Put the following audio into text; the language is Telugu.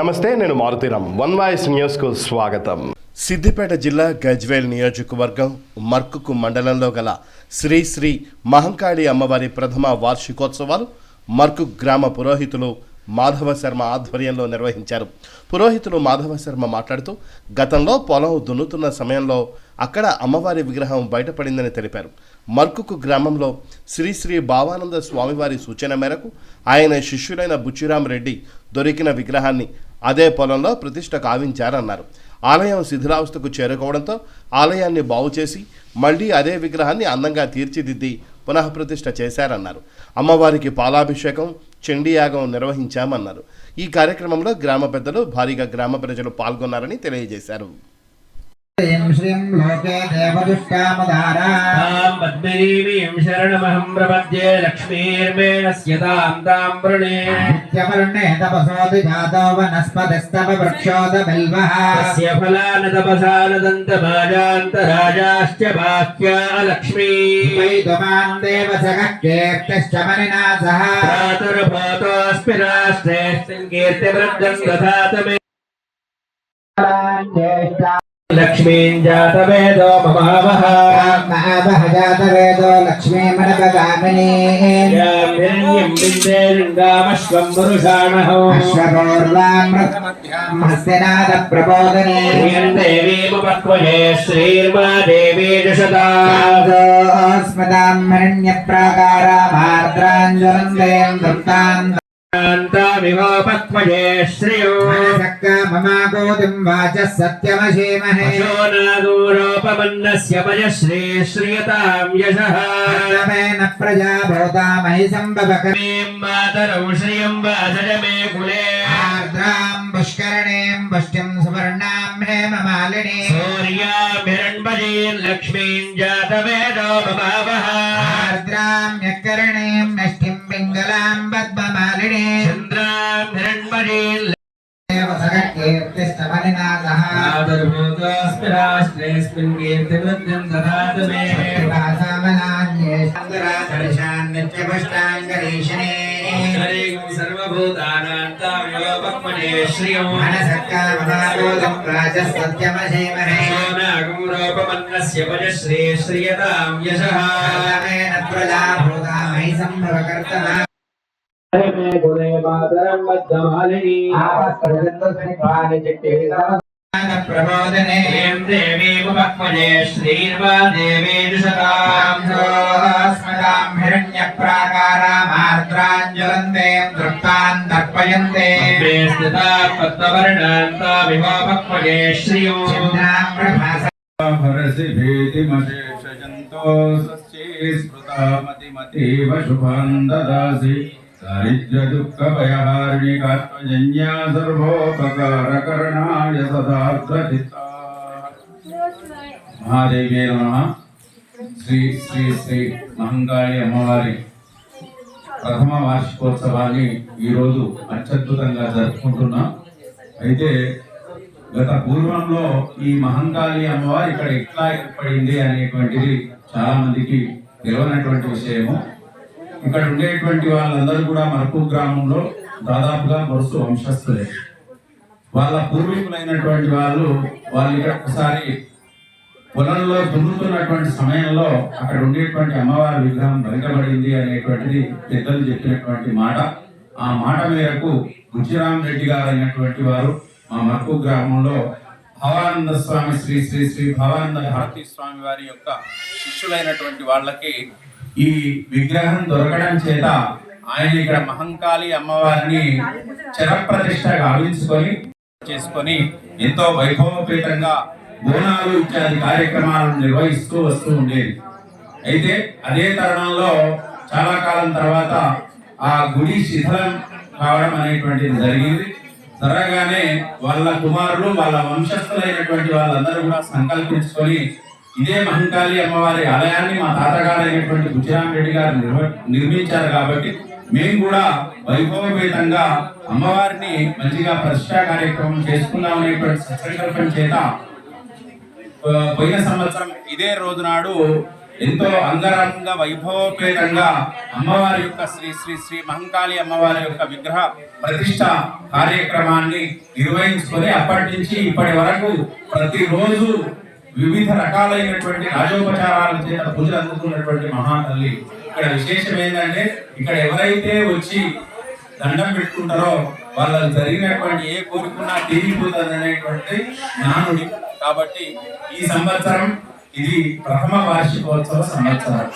నమస్తే, నేను మారుతీరామ్. వన్ వాయిస్ న్యూస్కు స్వాగతం. సిద్దిపేట జిల్లా గజ్వేల్ నియోజకవర్గం మర్కుకు మండలంలో గల శ్రీ శ్రీ మహంకాళి అమ్మవారి ప్రథమ వార్షికోత్సవాలు మర్కు గ్రామ పురోహితులు మాధవ శర్మ ఆధ్వర్యంలో నిర్వహించారు. పురోహితులు మాధవ శర్మ మాట్లాడుతూ గతంలో పొలం దున్నుతున్న సమయంలో అక్కడ అమ్మవారి విగ్రహం బయటపడిందని తెలిపారు. మర్కుకు గ్రామంలో శ్రీ శ్రీ భావానంద స్వామివారి సూచన మేరకు ఆయన శిష్యులైన బుచ్చిరామ్ రెడ్డి దొరికిన విగ్రహాన్ని అదే పొలంలో ప్రతిష్ట కావించారన్నారు. ఆలయం శిథిలావస్థకు చేరుకోవడంతో ఆలయాన్ని బాగు చేసి మళ్లీ అదే విగ్రహాన్ని అందంగా తీర్చిదిద్ది పునఃప్రతిష్ఠ చేశారన్నారు. అమ్మవారికి పాలాభిషేకం, చండీయాగం నిర్వహించామన్నారు. ఈ కార్యక్రమంలో గ్రామ పెద్దలు, భారీగా గ్రామ ప్రజలు పాల్గొన్నారని తెలియజేశారు. శ్రీం లోకే దేవదుష్కామదారాం పద్మినీం శరణమహం ప్రపద్యే లక్ష్మీర్మేణస్యతాం తాం వృణే నిత్యవర్ణే తపసోది జాతో వనస్పతిస్తవ వృక్షోద బిల్వః తస్య ఫలాన తపసానదంతమాజాంతరాజాశ్చ బాహ్యా లక్ష్మీ వైద్వమాన్ దేవసః కీర్తిశ్చ మణినాథః ప్రాతుర్భూతోऽస్మి రాష్ట్రే కీర్తివృద్ధం దధాతమే లక్ష్మీం జాతవేదో మమావహ మహావహ జాతవేదో లక్ష్మీమనపగామినీ హిరణ్యం బిందేరిందామశ్వం పురుషాణహో అశ్వపూర్వామృతమధ్యాం హస్తినాద ప్రబోధనే శ్రీయం దేవీముపక్వయే శ్రీర్మా దేవీ జషదాస్మదాం హిరణ్యప్రాకారామార్ద్రాంజలందేం దృప్తాం వివోపక్వయే శ్రియో మమాగోతిం వాచః సత్యమశీమహే శోనాగోరోపమన్నస్య పయశ్రీ శ్రియతాం యశః తమేన ప్రజాభూతామహి సంభవకమేం మాతరౌ శ్రియం వాసజమే కులే ఆర్ద్రాం పుష్కరణీం పుష్టిం సువర్ణాం హేమమాలినీ సూర్యాం హిరణ్మయీం లక్ష్మీం జాతవేదో మమావహ ఆర్ద్రాం యకరణీం నష్టిం పింగళాం పద్మమాలినీ చంద్రాం హిరణ్మయీం కీర్తిస్తమనినాథః ఆదర్భూతోస్మి రాష్ట్రేస్మిన్ కీర్తివృద్ధిం దదాతు మే వాసామనాన్యే చంద్రాదర్శాన్ నిత్యపుష్టాంగరీషిణే శ్రీం సర్వభూతానాం తామయోపక్వనే శ్రియం మనసక్కామనాగోదం రాజసత్యమశీమహే శోనాగోరోపమన్నస్య పయశ్రీ శ్రియతాం యశః తమేన ప్రజాభూతామహి సంభవకర్తమః మే గుణే మాతరం మధ్యమాలిని ఆపస్కృతస్మిపాని చిట్టివిదవన ప్రబోధనే యం దేవీముపక్వజే శ్రీర్వా దేవీ జషతాం స్మదాం హిరణ్యప్రాకారామార్ద్రాంజలందేం దృప్తాం దర్పయంతే స్థితా పద్మవర్ణాంతామివోపక్వజే శ్రియో చంద్రాం ప్రభాస భరసి భీతిమశేషజంతో సస్యే స్మృతామతిమతీవ శుభం దదాసి దారిద్ర్య దుఃఖ భయహారిణికాత్మజన్యా సర్వోపకారకరణాయ సదార్థచిత్తా. మహాదేవి నమః. శ్రీ శ్రీ శ్రీ మహంకాళి అమ్మవారి ప్రథమ వార్షికోత్సవాన్ని ఈరోజు అత్యద్భుతంగా జరుపుకుంటున్నాం. అయితే గత పూర్వంలో ఈ మహంకాళి అమ్మవారు ఇక్కడ ఎట్లా ఏర్పడింది అనేటువంటిది చాలా మందికి తెలియనటువంటి విషయము. ఇక్కడ ఉండేటువంటి వాళ్ళందరూ కూడా మర్కు గ్రామంలో దాదాపుగా వరుస వంశస్థులే. వాళ్ళ పూర్వీకులైనటువంటి వాళ్ళు ఇక్కడ ఒకసారి పొలంలో దున్నుతున్నటువంటి సమయంలో అక్కడ ఉండేటువంటి అమ్మవారి విగ్రహం బయటపడింది అనేటువంటిది పెద్దలు చెప్పినటువంటి మాట. ఆ మాట మేరకు బుచ్చిరామ్ రెడ్డి గారు అయినటువంటి వారు మా మర్కు గ్రామంలో భవానంద స్వామి శ్రీ శ్రీ శ్రీ భవానంద భారతీ స్వామి వారి యొక్క శిష్యులైనటువంటి వాళ్ళకి ఈ విగ్రహం దొరకడం చేత ఆయన ఇక్కడ మహంకాళి అమ్మవారిని చిరప్రతిష్ఠ చేసుకొని ఎంతో వైభవపేతంగా బోనాలు ఇత్యాది కార్యక్రమాలను నిర్వహిస్తూ వస్తూ ఉండేది. అయితే అదే తరుణంలో చాలా కాలం తర్వాత ఆ గుడి శిథిలం కావడం అనేటువంటిది జరిగింది. జరగానే వాళ్ళ కుమారులు, వాళ్ళ వంశస్థులైనటువంటి వాళ్ళందరూ కూడా సంకల్పించుకొని ఇదే మహంకాళి అమ్మవారి ఆలయాన్ని మా తాతగారైనటువంటి బుచ్చిరామ్ రెడ్డి గారు నిర్మించారు కాబట్టి మేము కూడా వైభవపేతంగా అమ్మవారిని మంచిగా ప్రతిష్ఠా కార్యక్రమం చేసుకుందాం అనేటువంటి సత్సంకల్పం చేత పోయిన సంవత్సరం ఇదే రోజు నాడు ఎంతో అంగరంగ వైభవపేతంగా అమ్మవారి యొక్క శ్రీ శ్రీ శ్రీ మహంకాళి అమ్మవారి యొక్క విగ్రహ ప్రతిష్ట కార్యక్రమాన్ని నిర్వహించుకొని అప్పటి నుంచి ఇప్పటి వరకు ప్రతిరోజు వివిధ రకాలైనటువంటి రాజోపచారాల చేత పూజలు అందుకున్నటువంటి మహాతల్లి. ఇక్కడ విశేషం ఏంటంటే ఇక్కడ ఎవరైతే వచ్చి దండం పెట్టుకుంటారో వాళ్ళకి జరిగినటువంటి ఏ కోరుకున్నా తీరిపోతుంది అనేటువంటి జ్ఞానుడి. కాబట్టి ఈ సంవత్సరం ఇది ప్రథమ వార్షికోత్సవ సంవత్సరం.